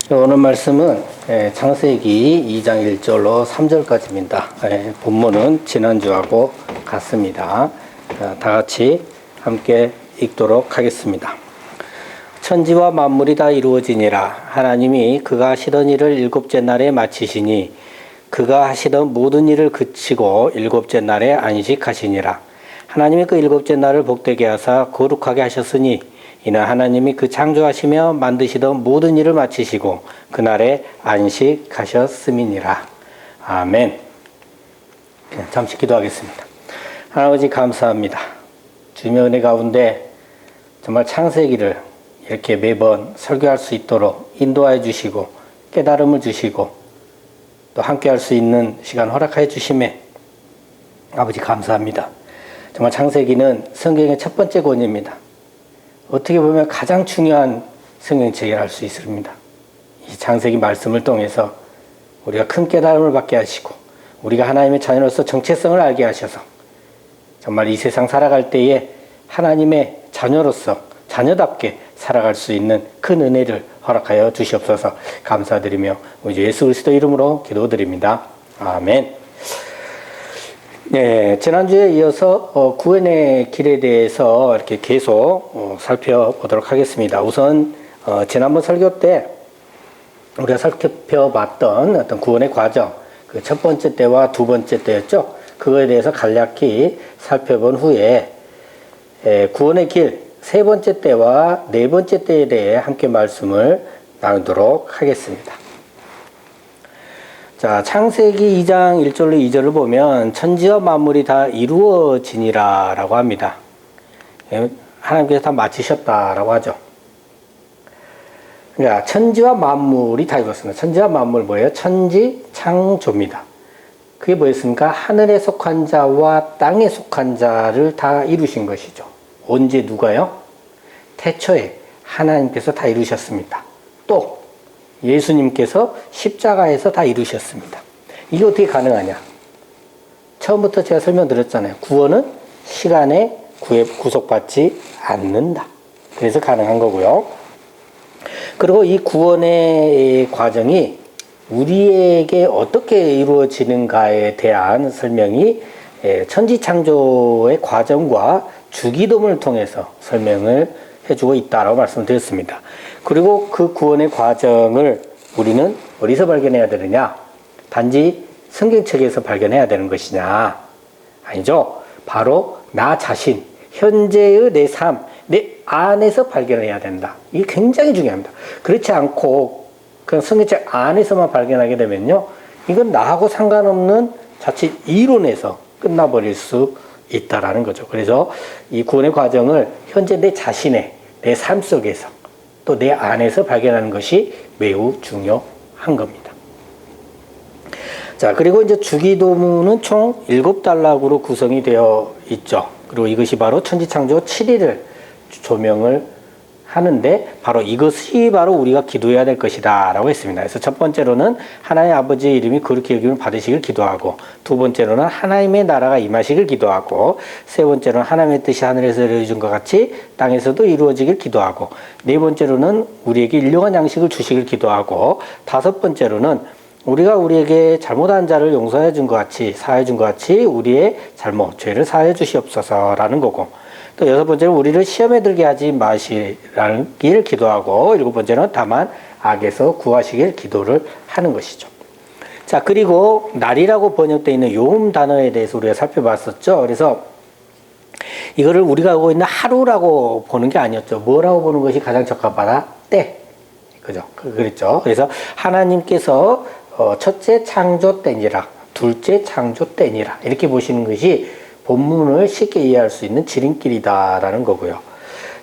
오늘 말씀은 창세기 2장 1절로 3절까지입니다. 본문은 지난주하고 같습니다. 다 같이 함께 읽도록 하겠습니다. 천지와 만물이 다 이루어지니라. 하나님이 그가 하시던 일을 일곱째 날에 마치시니 그가 하시던 모든 일을 그치고 일곱째 날에 안식하시니라. 하나님이 그 일곱째 날을 복되게 하사 거룩하게 하셨으니 이는 하나님이 그 창조하시며 만드시던 모든 일을 마치시고 그날에 안식하셨음이니라. 아멘. 잠시 기도하겠습니다. 하나님 감사합니다. 주님의 은혜 가운데 정말 창세기를 이렇게 매번 설교할 수 있도록 인도하여 주시고 깨달음을 주시고 또 함께 할 수 있는 시간 허락하여 주심에 아버지 감사합니다. 정말 창세기는 성경의 첫 번째 권입니다. 어떻게 보면 가장 중요한 성경책이라 할 수 있습니다. 이 창세기 말씀을 통해서 우리가 큰 깨달음을 받게 하시고 우리가 하나님의 자녀로서 정체성을 알게 하셔서 정말 이 세상 살아갈 때에 하나님의 자녀로서 자녀답게 살아갈 수 있는 큰 은혜를 허락하여 주시옵소서. 감사드리며 우리 예수 그리스도 이름으로 기도드립니다. 아멘. 네, 지난주에 이어서 구원의 길에 대해서 이렇게 계속 살펴보도록 하겠습니다. 우선 지난번 설교 때 우리가 살펴봤던 어떤 구원의 과정, 그 첫 번째 때와 두 번째 때였죠. 그거에 대해서 간략히 살펴본 후에 구원의 길 세 번째 때와 네 번째 때에 대해 함께 말씀을 나누도록 하겠습니다. 자, 창세기 2장 1절로 2절을 보면 천지와 만물이 다 이루어지니라 라고 합니다. 하나님께서 다 마치셨다라고 하죠. 그러니까 천지와 만물이 다 이루었습니다. 천지와 만물 뭐예요? 천지 창조입니다. 그게 뭐였습니까? 하늘에 속한 자와 땅에 속한 자를 다 이루신 것이죠. 언제 누가요? 태초에 하나님께서 다 이루셨습니다. 또 예수님께서 십자가에서 다 이루셨습니다. 이게 어떻게 가능하냐? 처음부터 제가 설명드렸잖아요. 구원은 시간에 구속받지 않는다. 그래서 가능한 거고요. 그리고 이 구원의 과정이 우리에게 어떻게 이루어지는가에 대한 설명이 천지창조의 과정과 주기도문을 통해서 설명을 해주고 있다라고 말씀드렸습니다. 그리고 그 구원의 과정을 우리는 어디서 발견해야 되느냐? 단지 성경책에서 발견해야 되는 것이냐? 아니죠. 바로 나 자신, 현재의 내 삶, 내 안에서 발견해야 된다. 이게 굉장히 중요합니다. 그렇지 않고 그냥 성경책 안에서만 발견하게 되면요, 이건 나하고 상관없는 자칫 이론에서 끝나버릴 수 있다라는 거죠. 그래서 이 구원의 과정을 현재 내 자신의 내 삶 속에서 또 내 안에서 발견하는 것이 매우 중요한 겁니다. 자, 그리고 이제 주기도문은 총 7단락으로 구성이 되어 있죠. 그리고 이것이 바로 천지창조 7일을 조명을 하는데 바로 이것이 바로 우리가 기도해야 될 것이다 라고 했습니다. 그래서 첫 번째로는 하나님 아버지의 이름이 거룩히 여김을 받으시길 기도하고, 두 번째로는 하나님의 나라가 임하시길 기도하고, 세 번째로는 하나님의 뜻이 하늘에서 이루어진 것 같이 땅에서도 이루어지길 기도하고, 네 번째로는 우리에게 일용할 양식을 주시길 기도하고, 다섯 번째로는 우리가 우리에게 잘못한 자를 용서해 준 것 같이, 사해 준 것 같이 우리의 잘못, 죄를 사해 주시옵소서라는 거고, 또 여섯 번째는 우리를 시험에 들게 하지 마시길 기도하고, 일곱 번째는 다만 악에서 구하시길 기도를 하는 것이죠. 자, 그리고 날이라고 번역되어 있는 요 단어에 대해서 우리가 살펴봤었죠. 그래서 이거를 우리가 알고 있는 하루라고 보는 게 아니었죠. 뭐라고 보는 것이 가장 적합하다? 때. 그죠? 그랬죠. 그래서 하나님께서 첫째 창조 때니라, 둘째 창조 때니라, 이렇게 보시는 것이 본문을 쉽게 이해할 수 있는 지름길이다라는 거고요.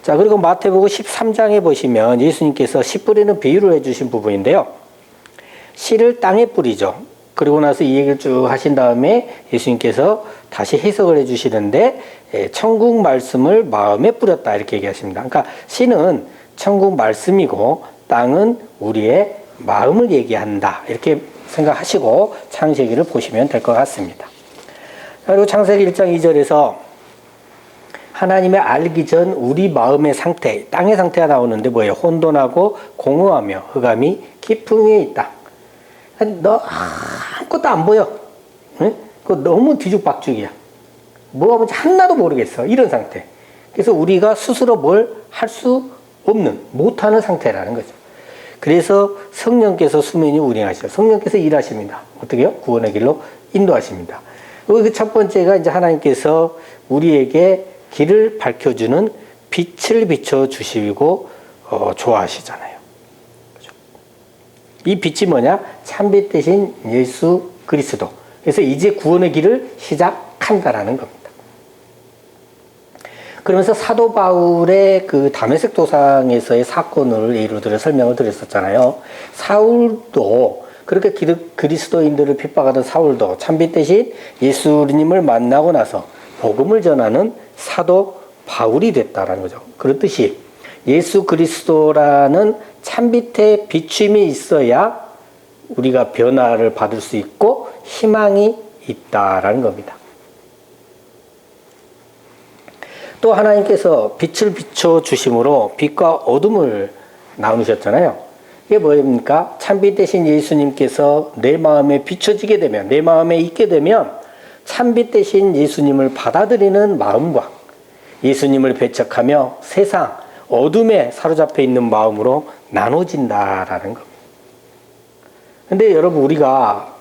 자, 그리고 마태복음 13장에 보시면 예수님께서 씨 뿌리는 비유를 해주신 부분인데요. 씨를 땅에 뿌리죠. 그리고 나서 이 얘기를 쭉 하신 다음에 예수님께서 다시 해석을 해주시는데, 천국 말씀을 마음에 뿌렸다 이렇게 얘기하십니다. 그러니까 씨는 천국 말씀이고 땅은 우리의 마음을 얘기한다 이렇게 생각하시고 창세기를 보시면 될 것 같습니다. 그리고 창세기 1장 2절에서 하나님의 알기 전 우리 마음의 상태, 땅의 상태가 나오는데 뭐예요? 혼돈하고 공허하며 흑암이 깊은 위에 있다. 너 아무것도 안 보여. 응? 그거 너무 뒤죽박죽이야. 뭐가 뭔지 하나도 모르겠어. 이런 상태. 그래서 우리가 스스로 뭘 할 수 없는, 못하는 상태라는 거죠. 그래서 성령께서 수면이 운행하시죠. 성령께서 일하십니다. 어떻게요? 구원의 길로 인도하십니다. 그 첫 번째가 이제 하나님께서 우리에게 길을 밝혀주는 빛을 비춰주시고 좋아하시잖아요. 그렇죠? 이 빛이 뭐냐? 참빛 대신 예수 그리스도. 그래서 이제 구원의 길을 시작한다라는 겁니다. 그러면서 사도 바울의 그 다메섹 도상에서의 사건을 예로 들어 설명을 드렸었잖아요. 사울도 그렇게 그리스도인들을 핍박하던 사울도 참빛 대신 예수님을 만나고 나서 복음을 전하는 사도 바울이 됐다라는 거죠. 그렇듯이 예수 그리스도라는 참빛의 비춤이 있어야 우리가 변화를 받을 수 있고 희망이 있다라는 겁니다. 또 하나님께서 빛을 비춰주심으로 빛과 어둠을 나누셨잖아요. 이게 뭐입니까? 참빛 대신 예수님께서 내 마음에 비춰지게 되면, 내 마음에 있게 되면 참빛 대신 예수님을 받아들이는 마음과 예수님을 배척하며 세상, 어둠에 사로잡혀 있는 마음으로 나눠진다라는 겁니다. 근데 여러분, 우리가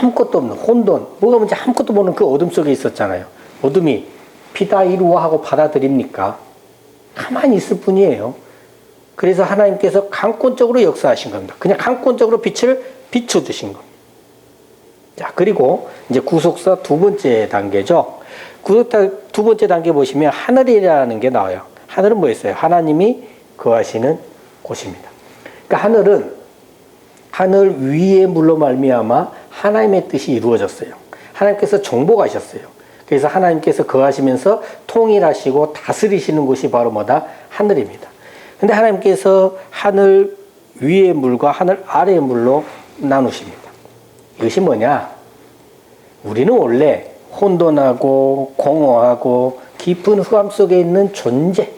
아무것도 없는 혼돈, 뭐가 뭔지 아무것도 모르는 그 어둠 속에 있었잖아요. 어둠이 피다 이루어하고 받아들입니까? 가만히 있을 뿐이에요. 그래서 하나님께서 강권적으로 역사하신 겁니다. 그냥 강권적으로 빛을 비춰주신 겁니다. 자, 그리고 이제 구속사 두 번째 단계죠. 구속사 두 번째 단계 보시면 하늘이라는 게 나와요. 하늘은 뭐였어요? 하나님이 거하시는 곳입니다. 그러니까 하늘은 하늘 위의 물로 말미암아 하나님의 뜻이 이루어졌어요. 하나님께서 정복하셨어요. 그래서 하나님께서 거하시면서 통일하시고 다스리시는 곳이 바로 뭐다? 하늘입니다. 근데 하나님께서 하늘 위의 물과 하늘 아래의 물로 나누십니다. 이것이 뭐냐? 우리는 원래 혼돈하고 공허하고 깊은 흑암 속에 있는 존재,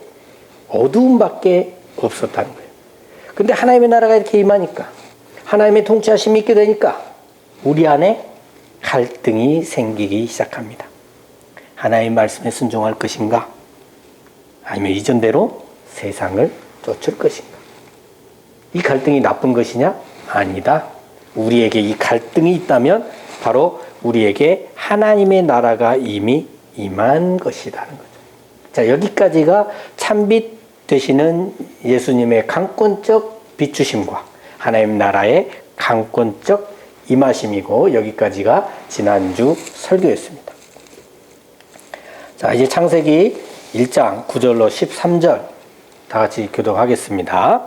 어두움밖에 없었다는 거예요. 근데 하나님의 나라가 이렇게 임하니까, 하나님의 통치하심이 있게 되니까 우리 안에 갈등이 생기기 시작합니다. 하나님의 말씀에 순종할 것인가? 아니면 이전대로 세상을 쫓을 것인가? 이 갈등이 나쁜 것이냐? 아니다. 우리에게 이 갈등이 있다면 바로 우리에게 하나님의 나라가 이미 임한 것이라는 거죠. 자, 여기까지가 참빛 되시는 예수님의 강권적 비추심과 하나님 나라의 강권적 임하심이고, 여기까지가 지난주 설교였습니다. 자, 이제 창세기 1장 9절로 13절 다 같이 교독하겠습니다.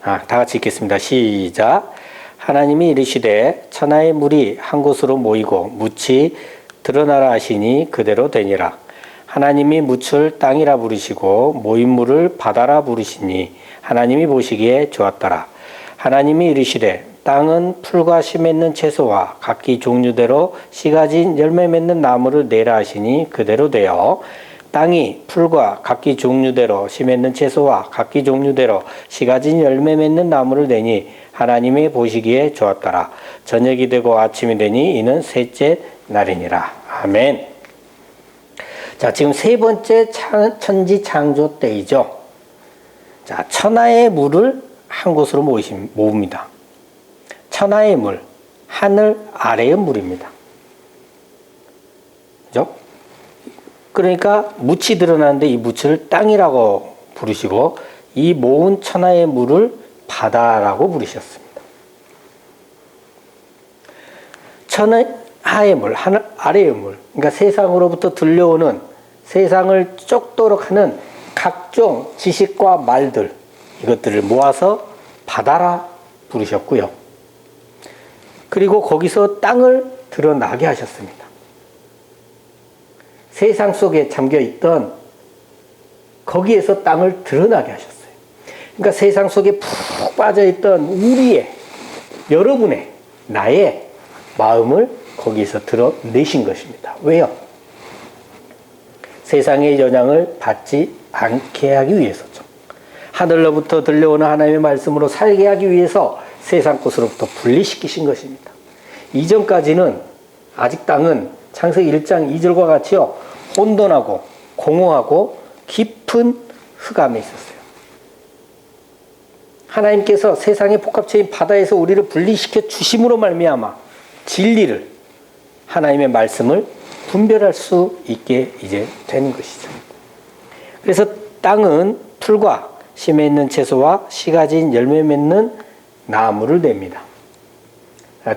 다 같이 읽겠습니다. 시작. 하나님이 이르시되 천하의 물이 한 곳으로 모이고 묻이 드러나라 하시니 그대로 되니라. 하나님이 묻을 땅이라 부르시고 모인 물을 바다라 부르시니 하나님이 보시기에 좋았더라. 하나님이 이르시되 땅은 풀과 씨 맺는 채소와 각기 종류대로 씨 가진 열매 맺는 나무를 내라 하시니 그대로 되어 땅이 풀과 각기 종류대로 씨 맺는 채소와 각기 종류대로 씨 가진 열매 맺는 나무를 내니 하나님이 보시기에 좋았더라. 저녁이 되고 아침이 되니 이는 셋째 날이니라. 아멘. 자, 지금 세 번째 천지 창조 때이죠. 자, 천하의 물을 한 곳으로 모읍니다. 천하의 물, 하늘 아래의 물입니다. 그죠? 그러니까 묻이 드러나는데 이 묻을 땅이라고 부르시고 이 모은 천하의 물을 바다라고 부르셨습니다. 천하의 물, 하늘 아래의 물, 그러니까 세상으로부터 들려오는 세상을 쫓도록 하는 각종 지식과 말들, 이것들을 모아서 바다라 부르셨고요. 그리고 거기서 땅을 드러나게 하셨습니다. 세상 속에 잠겨있던 거기에서 땅을 드러나게 하셨어요. 그러니까 세상 속에 푹 빠져있던 우리의, 여러분의, 나의 마음을 거기에서 드러내신 것입니다. 왜요? 세상의 영향을 받지 않게 하기 위해서죠. 하늘로부터 들려오는 하나님의 말씀으로 살게 하기 위해서 세상 것으로부터 분리시키신 것입니다. 이전까지는 아직 땅은 창세기 1장 2절과 같이요, 혼돈하고 공허하고 깊은 흑암에 있었어요. 하나님께서 세상의 복합체인 바다에서 우리를 분리시켜 주심으로 말미암아 진리를, 하나님의 말씀을 분별할 수 있게 이제 되는 것이죠. 그래서 땅은 풀과 심에 있는 채소와 씨 가진 열매 맺는 나무를 냅니다.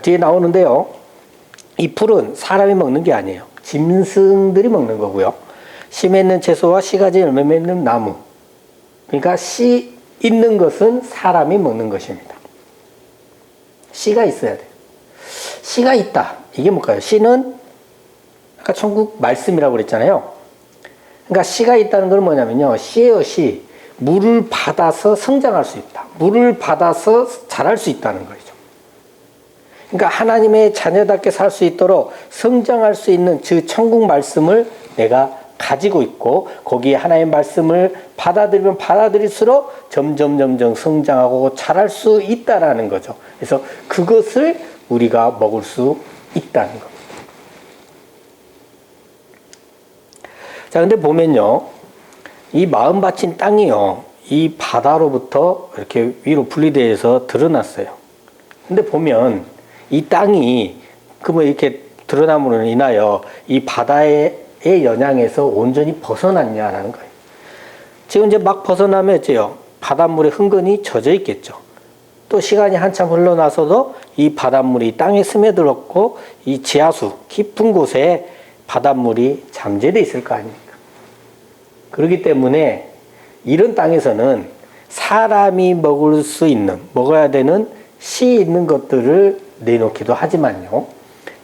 뒤에 나오는데요, 이 풀은 사람이 먹는 게 아니에요. 짐승들이 먹는 거고요. 심에 있는 채소와 씨 가진 열매 맺는 나무, 그러니까 씨 있는 것은 사람이 먹는 것입니다. 씨가 있어야 돼요. 씨가 있다. 이게 뭘까요? 씨는 아까 천국 말씀이라고 그랬잖아요. 그러니까 씨가 있다는 건 뭐냐면요, 씨예요, 씨. 물을 받아서 성장할 수 있다. 물을 받아서 자랄 수 있다는 거죠. 그러니까 하나님의 자녀답게 살 수 있도록 성장할 수 있는 그 천국 말씀을 내가 가지고 있고, 거기에 하나님의 말씀을 받아들이면 받아들일수록 점점 성장하고 자랄 수 있다라는 거죠. 그래서 그것을 우리가 먹을 수 있다는 겁니다. 자, 근데 보면요, 이 마음 바친 땅이요, 이 바다로부터 이렇게 위로 분리되어서 드러났어요. 근데 보면 이 땅이 그러면 이렇게 드러남으로 인하여 이 바다의 영향에서 온전히 벗어났냐라는 거예요. 지금 이제 막 벗어나면 어째요? 바닷물에 흥건히 젖어 있겠죠. 또 시간이 한참 흘러나서도 이 바닷물이 땅에 스며들었고, 이 지하수 깊은 곳에 바닷물이 잠재되어 있을 거 아닙니까? 그렇기 때문에 이런 땅에서는 사람이 먹을 수 있는, 먹어야 되는 씨 있는 것들을 내놓기도 하지만요,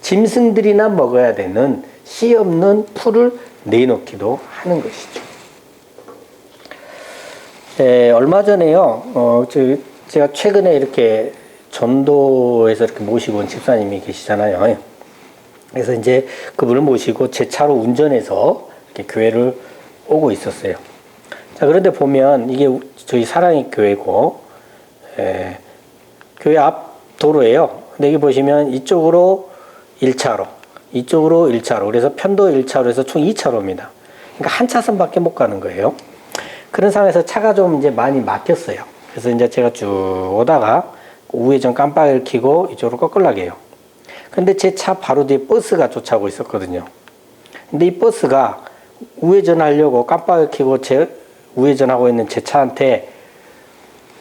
짐승들이나 먹어야 되는 씨 없는 풀을 내놓기도 하는 것이죠. 얼마 전에요, 제가 최근에 이렇게 전도에서 이렇게 모시고 온 집사님이 계시잖아요. 그래서 이제 그분을 모시고 제 차로 운전해서 이렇게 교회를 오고 있었어요. 자, 그런데 보면 이게 저희 사랑의 교회고, 교회 앞 도로예요. 근데 여기 보시면 이쪽으로 1차로, 이쪽으로 1차로, 그래서 편도 1차로에서 총 2차로입니다. 그러니까 한 차선밖에 못 가는 거예요. 그런 상황에서 차가 좀 이제 많이 막혔어요. 그래서 이제 제가 쭉 오다가 우회전 깜빡이를 켜고 이쪽으로 꺾으려고 해요. 근데 제 차 바로 뒤에 버스가 쫓아오고 있었거든요. 근데 이 버스가 우회전하려고 깜빡이를 켜고 제 우회전하고 있는 제 차한테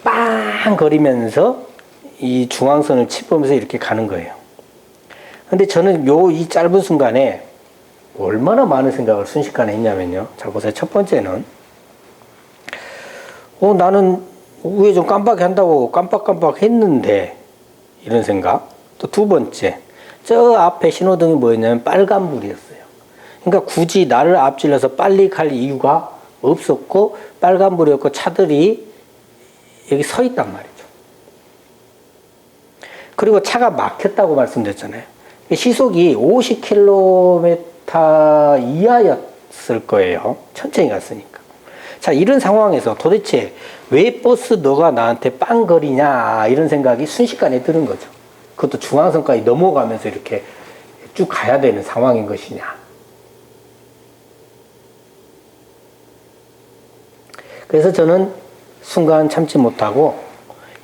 빵 거리면서 이 중앙선을 치면서 이렇게 가는 거예요. 근데 저는 이 짧은 순간에 얼마나 많은 생각을 순식간에 했냐면요. 잘 보세요. 첫 번째는, 나는 우회전 깜빡이 한다고 깜빡 했는데, 이런 생각. 또 두 번째, 저 앞에 신호등이 뭐였냐면 빨간불이었어요. 그러니까 굳이 나를 앞질러서 빨리 갈 이유가 없었고, 빨간불이었고 차들이 여기 서 있단 말이죠. 그리고 차가 막혔다고 말씀드렸잖아요. 시속이 50km 이하였을 거예요. 천천히 갔으니까. 자, 이런 상황에서 도대체 왜 버스 너가 나한테 빵거리냐, 이런 생각이 순식간에 드는 거죠. 그것도 중앙선까지 넘어가면서 이렇게 쭉 가야 되는 상황인 것이냐. 그래서 저는 순간 참지 못하고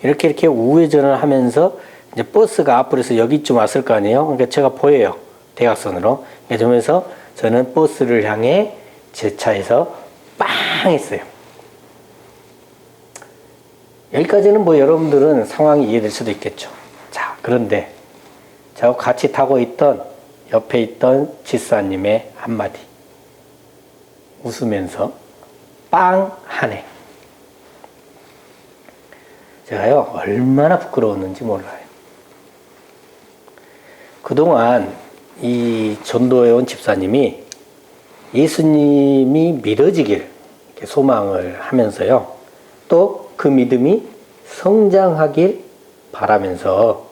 이렇게 우회전을 하면서 이제 버스가 앞으로서 여기쯤 왔을 거 아니에요. 그러니까 제가 보여요. 대각선으로. 그러면서 저는 버스를 향해 제 차에서 빵 했어요. 여기까지는 뭐 여러분들은 상황이 이해될 수도 있겠죠. 자, 그런데 저하고 같이 타고 있던 옆에 있던 집사님의 한마디. 웃으면서 빵 하네. 제가요, 얼마나 부끄러웠는지 몰라요. 그동안 이 전도에 온 집사님이 예수님이 믿어지길 소망을 하면서요, 또 그 믿음이 성장하길 바라면서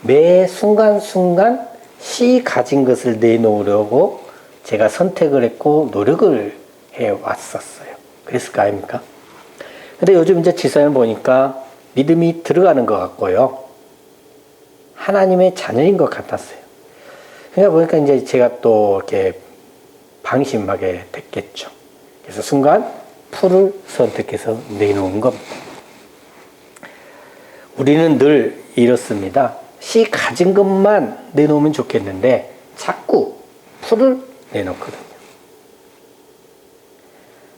매 순간순간 씨 가진 것을 내놓으려고 제가 선택을 했고 노력을 왔었어요. 그랬을 거 아닙니까? 근데 요즘 이제 지상을 보니까 믿음이 들어가는 것 같고요. 하나님의 자녀인 것 같았어요. 그러다 보니까 이제 제가 또 이렇게 방심하게 됐겠죠. 그래서 순간 풀을 선택해서 내놓은 겁니다. 우리는 늘 이렇습니다. 씨 가진 것만 내놓으면 좋겠는데 자꾸 풀을 내놓거든요.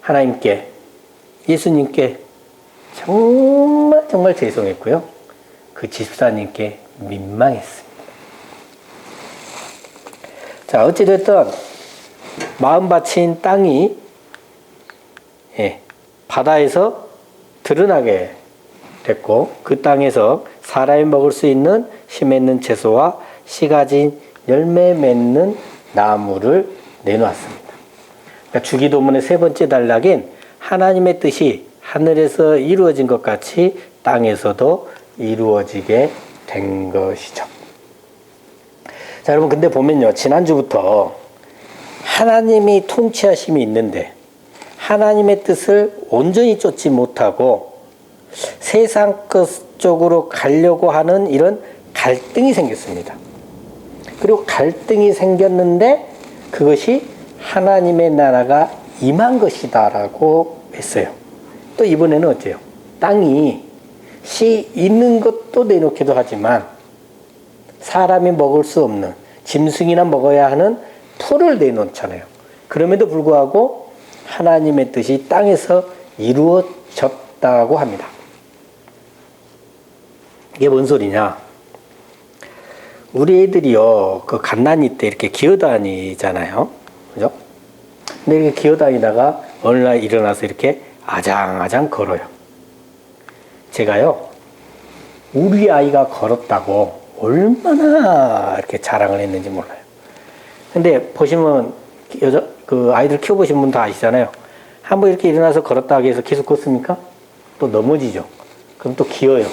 하나님께, 예수님께 정말 죄송했고요. 그 집사님께 민망했습니다. 자, 어찌됐든 마음 바친 땅이 바다에서 드러나게 됐고, 그 땅에서 사람이 먹을 수 있는 씨 맺는 채소와 씨 가진 열매 맺는 나무를 내놓았습니다. 그러니까 주기도문의 세 번째 단락인 하나님의 뜻이 하늘에서 이루어진 것 같이 땅에서도 이루어지게 된 것이죠. 자, 여러분, 근데 보면요, 지난주부터 하나님이 통치하심이 있는데 하나님의 뜻을 온전히 쫓지 못하고 세상 것 쪽으로 가려고 하는 이런 갈등이 생겼습니다. 그리고 갈등이 생겼는데 그것이 하나님의 나라가 임한 것이다라고 했어요. 또 이번에는 어때요? 땅이 씨 있는 것도 내놓기도 하지만 사람이 먹을 수 없는 짐승이나 먹어야 하는 풀을 내놓잖아요. 그럼에도 불구하고 하나님의 뜻이 땅에서 이루어졌다고 합니다. 이게 뭔 소리냐? 우리 애들이요, 그 갓난이 때 이렇게 기어다니잖아요. 그죠? 근데 이렇게 기어다니다가 어느 날 일어나서 이렇게 아장아장 걸어요. 제가요, 우리 아이가 걸었다고 얼마나 이렇게 자랑을 했는지 몰라요. 근데 보시면, 그 아이들 키워보신 분 다 아시잖아요. 한번 이렇게 일어나서 걸었다 하기 위해서 계속 걷습니까? 또 넘어지죠. 그럼 또 기어요.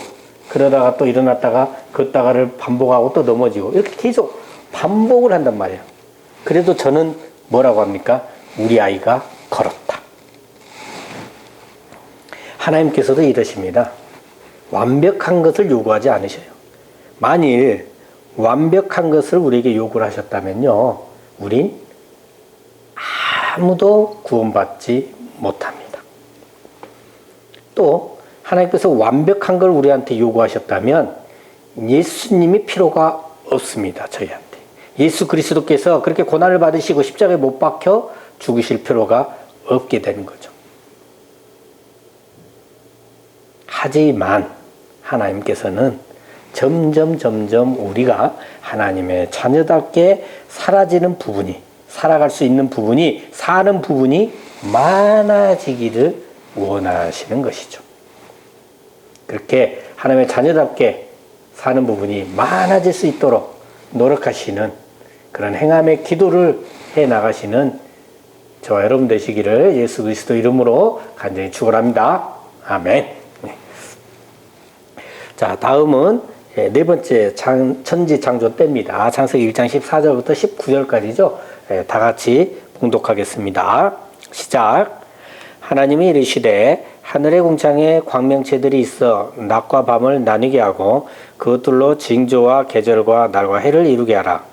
그러다가 또 일어났다가 걷다가를 반복하고 또 넘어지고 이렇게 계속 반복을 한단 말이에요. 그래도 저는 뭐라고 합니까? 우리 아이가 걸었다. 하나님께서도 이러십니다. 완벽한 것을 요구하지 않으셔요. 만일 완벽한 것을 우리에게 요구를 하셨다면요, 우린 아무도 구원받지 못합니다. 또 하나님께서 완벽한 걸 우리한테 요구하셨다면 예수님이 필요가 없습니다. 저희한테. 예수 그리스도께서 그렇게 고난을 받으시고 십자가에 못 박혀 죽으실 필요가 없게 되는 거죠. 하지만 하나님께서는 점점 우리가 하나님의 자녀답게 사라지는 부분이, 살아갈 수 있는 부분이, 사는 부분이 많아지기를 원하시는 것이죠. 그렇게 하나님의 자녀답게 사는 부분이 많아질 수 있도록 노력하시는 그런 행함의 기도를 해 나가시는 저와 여러분 되시기를 예수 그리스도 이름으로 간절히 축원합니다. 아멘. 네. 자, 다음은 네 번째 천지 창조 때입니다. 창세기 1장 14절부터 19절까지죠. 다 같이 봉독하겠습니다. 시작. 하나님이 이르시되 하늘의 궁창에 광명체들이 있어 낮과 밤을 나뉘게 하고 그것들로 징조와 계절과 날과 해를 이루게 하라.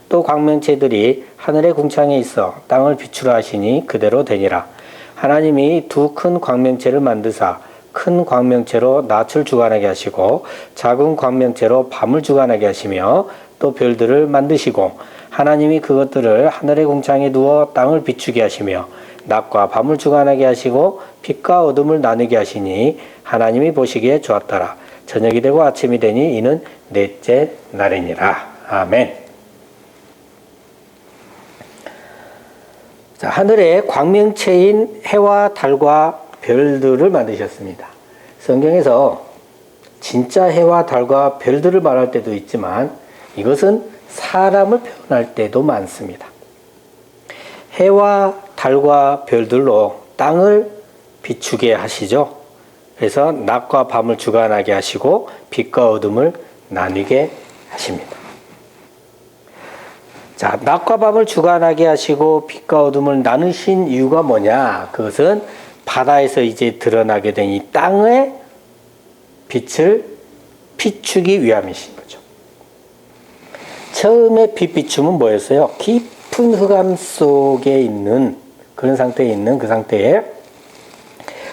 또 광명체들이 하늘의 궁창에 있어 땅을 비추라 하시니 그대로 되니라. 하나님이 두 큰 광명체를 만드사 큰 광명체로 낮을 주관하게 하시고 작은 광명체로 밤을 주관하게 하시며 또 별들을 만드시고 하나님이 그것들을 하늘의 궁창에 두어 땅을 비추게 하시며 낮과 밤을 주관하게 하시고 빛과 어둠을 나누게 하시니 하나님이 보시기에 좋았더라. 저녁이 되고 아침이 되니 이는 넷째 날이니라. 아멘. 자, 하늘의 광명체인 해와 달과 별들을 만드셨습니다. 성경에서 진짜 해와 달과 별들을 말할 때도 있지만 이것은 사람을 표현할 때도 많습니다. 해와 달과 별들로 땅을 비추게 하시죠. 그래서 낮과 밤을 주관하게 하시고 빛과 어둠을 나뉘게 하십니다. 자, 낮과 밤을 주관하게 하시고 빛과 어둠을 나누신 이유가 뭐냐? 그것은 바다에서 이제 드러나게 된 이 땅의 빛을 비추기 위함이신 거죠. 처음에 빛 비춤은 뭐였어요? 깊은 흑암 속에 있는 그런 상태에 있는 그 상태에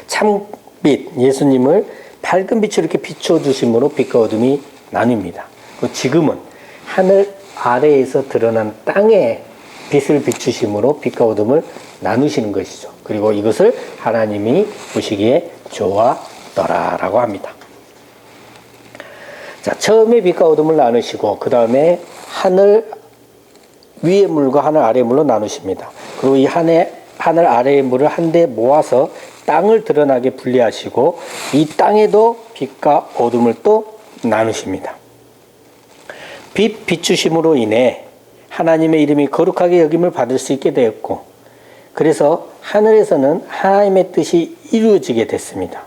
참빛 예수님을 밝은 빛으로 이렇게 비춰주심으로 빛과 어둠이 나뉩니다. 지금은 하늘 아래에서 드러난 땅에 빛을 비추심으로 빛과 어둠을 나누시는 것이죠. 그리고 이것을 하나님이 보시기에 좋았더라라고 합니다. 자, 처음에 빛과 어둠을 나누시고 그 다음에 하늘 위의 물과 하늘 아래의 물로 나누십니다. 그리고 이 하늘 아래의 물을 한데 모아서 땅을 드러나게 분리하시고 이 땅에도 빛과 어둠을 또 나누십니다. 빛 비추심으로 인해 하나님의 이름이 거룩하게 여김을 받을 수 있게 되었고 그래서 하늘에서는 하나님의 뜻이 이루어지게 됐습니다.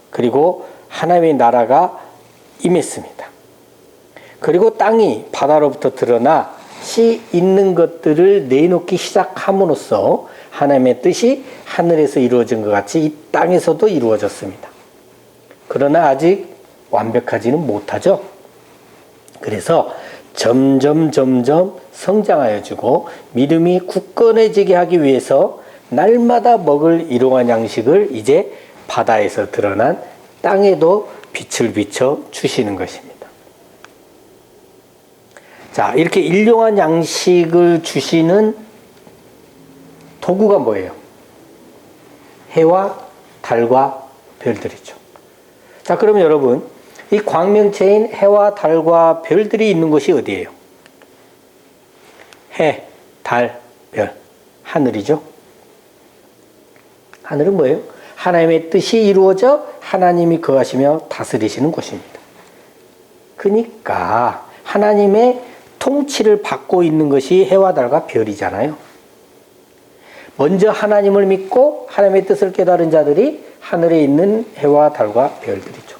그리고 하나님의 나라가 임했습니다. 그리고 땅이 바다로부터 드러나 씨 있는 것들을 내놓기 시작함으로써 하나님의 뜻이 하늘에서 이루어진 것 같이 이 땅에서도 이루어졌습니다. 그러나 아직 완벽하지는 못하죠. 그래서 점점 성장하여 주고 믿음이 굳건해지게 하기 위해서 날마다 먹을 일용할 양식을 이제 바다에서 드러난 땅에도 빛을 비춰 주시는 것입니다. 자, 이렇게 일용할 양식을 주시는 도구가 뭐예요? 해와 달과 별들이죠. 자, 그러면 여러분, 이 광명체인 해와 달과 별들이 있는 곳이 어디예요? 해, 달, 별, 하늘이죠. 하늘은 뭐예요? 하나님의 뜻이 이루어져 하나님이 거하시며 다스리시는 곳입니다. 그러니까 하나님의 통치를 받고 있는 것이 해와 달과 별이잖아요. 먼저 하나님을 믿고 하나님의 뜻을 깨달은 자들이 하늘에 있는 해와 달과 별들이죠.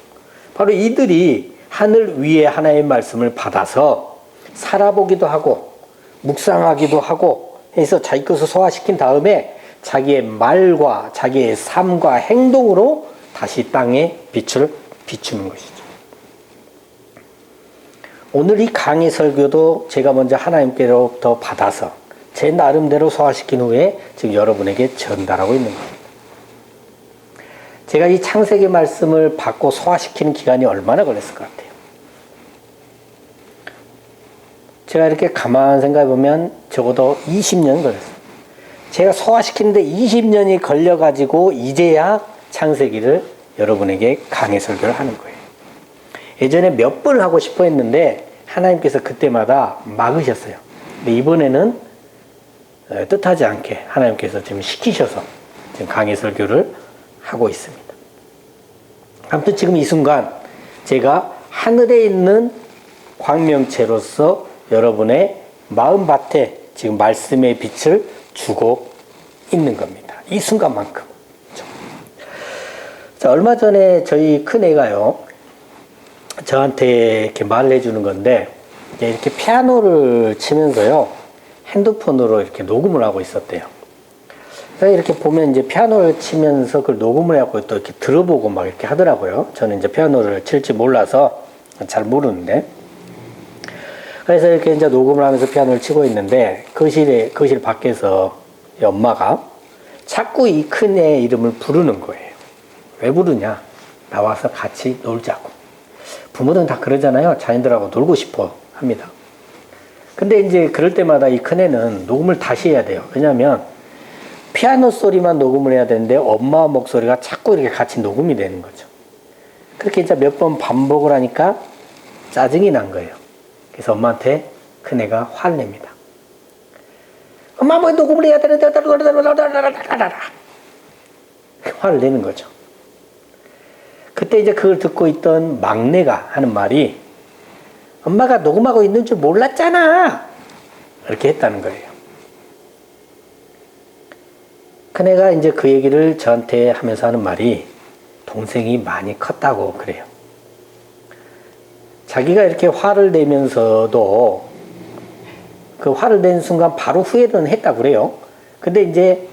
바로 이들이 하늘 위에 하나님의 말씀을 받아서 살아보기도 하고 묵상하기도 하고 해서 자기 것을 소화시킨 다음에 자기의 말과 자기의 삶과 행동으로 다시 땅에 빛을 비추는 것이죠. 오늘 이 강의 설교도 제가 먼저 하나님께로부터 받아서 제 나름대로 소화시킨 후에 지금 여러분에게 전달하고 있는 겁니다. 제가 이 창세기 말씀을 받고 소화시키는 기간이 얼마나 걸렸을 것 같아요? 제가 이렇게 가만 생각해 보면 적어도 20년 걸렸어요. 제가 소화시키는데 20년이 걸려가지고 이제야 창세기를 여러분에게 강의 설교를 하는 거예요. 예전에 몇 번 하고 싶어 했는데 하나님께서 그때마다 막으셨어요. 근데 이번에는 뜻하지 않게 하나님께서 지금 시키셔서 지금 강의 설교를 하고 있습니다. 아무튼 지금 이 순간 제가 하늘에 있는 광명체로서 여러분의 마음밭에 지금 말씀의 빛을 주고 있는 겁니다. 이 순간만큼. 자, 얼마 전에 저희 큰애가요, 저한테 이렇게 말을 해주는 건데, 이렇게 피아노를 치면서요, 핸드폰으로 이렇게 녹음을 하고 있었대요. 이렇게 보면 이제 피아노를 치면서 그걸 녹음을 하고 또 이렇게 들어보고 막 이렇게 하더라고요. 저는 이제 피아노를 칠지 몰라서 잘 모르는데. 그래서 이렇게 이제 녹음을 하면서 피아노를 치고 있는데, 거실 밖에서 엄마가 자꾸 이 큰애 이름을 부르는 거예요. 왜 부르냐? 나와서 같이 놀자고. 부모들은 다 그러잖아요. 자녀들하고 놀고 싶어 합니다. 근데 이제 그럴 때마다 이 큰애는 녹음을 다시 해야 돼요. 왜냐하면 피아노 소리만 녹음을 해야 되는데 엄마 목소리가 자꾸 이렇게 같이 녹음이 되는 거죠. 그렇게 이제 몇 번 반복을 하니까 짜증이 난 거예요. 그래서 엄마한테 큰애가 화를 냅니다. 엄마 뭐 녹음을 해야 되는데 화를 내는 거죠. 그때 이제 그걸 듣고 있던 막내가 하는 말이 엄마가 녹음하고 있는 줄 몰랐잖아. 이렇게 했다는 거예요. 큰애가 이제 그 얘기를 저한테 하면서 하는 말이 동생이 많이 컸다고 그래요. 자기가 이렇게 화를 내면서도 그 화를 낸 순간 바로 후회는 했다고 그래요. 근데 이제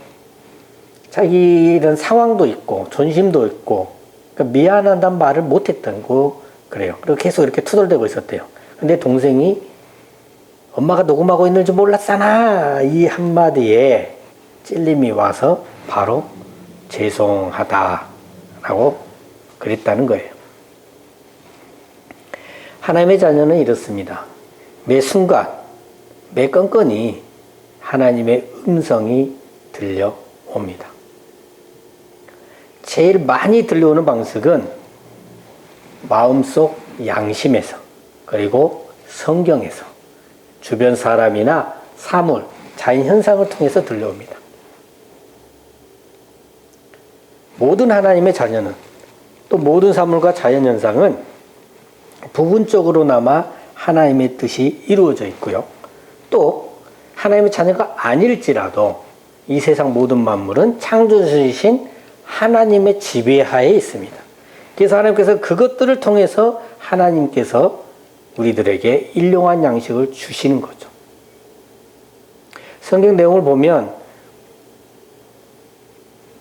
자기 이런 상황도 있고 존심도 있고 그러니까 미안하다는 말을 못했던 거 그래요. 그리고 계속 이렇게 투덜대고 있었대요. 근데 동생이 엄마가 녹음하고 있는 줄 몰랐잖아 이 한마디에 찔림이 와서 바로 죄송하다라고 그랬다는 거예요. 하나님의 자녀는 이렇습니다. 매 순간 매 건건이 하나님의 음성이 들려옵니다. 제일 많이 들려오는 방식은 마음속 양심에서 그리고 성경에서 주변 사람이나 사물, 자연현상을 통해서 들려옵니다. 모든 하나님의 자녀는 또 모든 사물과 자연현상은 부분적으로나마 하나님의 뜻이 이루어져 있고요. 또 하나님의 자녀가 아닐지라도 이 세상 모든 만물은 창조주이신 하나님의 지배하에 있습니다. 그래서 하나님께서 그것들을 통해서 하나님께서 우리들에게 일용할 양식을 주시는 거죠. 성경 내용을 보면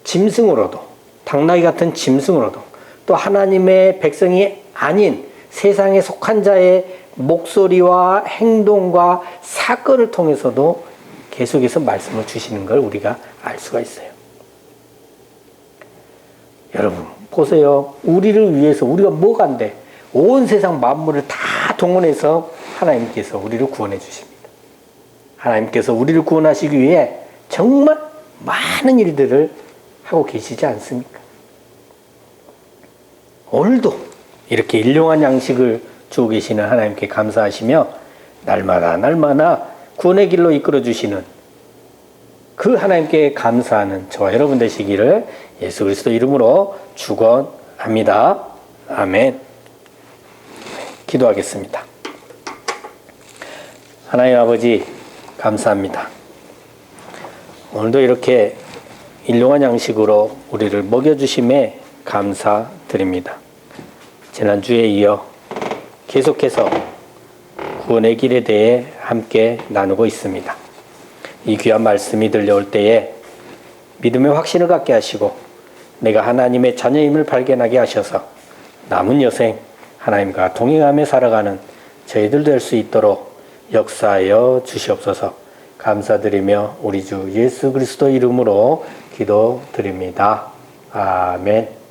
짐승으로도 당나귀 같은 짐승으로도 또 하나님의 백성이 아닌 세상에 속한 자의 목소리와 행동과 사건을 통해서도 계속해서 말씀을 주시는 걸 우리가 알 수가 있어요. 여러분 보세요. 우리를 위해서 우리가 뭐가 안 돼? 온 세상 만물을 다 동원해서 하나님께서 우리를 구원해 주십니다. 하나님께서 우리를 구원하시기 위해 정말 많은 일들을 하고 계시지 않습니까? 오늘도 이렇게 일용할 양식을 주고 계시는 하나님께 감사하시며 날마다 구원의 길로 이끌어 주시는 그 하나님께 감사하는 저와 여러분 되시기를 예수 그리스도 이름으로 축원합니다. 아멘. 기도하겠습니다. 하나님 아버지 감사합니다. 오늘도 이렇게 일용할 양식으로 우리를 먹여주심에 감사드립니다. 지난주에 이어 계속해서 구원의 길에 대해 함께 나누고 있습니다. 이 귀한 말씀이 들려올 때에 믿음의 확신을 갖게 하시고 내가 하나님의 자녀임을 발견하게 하셔서 남은 여생 하나님과 동행하며 살아가는 저희들 될 수 있도록 역사하여 주시옵소서. 감사드리며 우리 주 예수 그리스도 이름으로 기도드립니다. 아멘.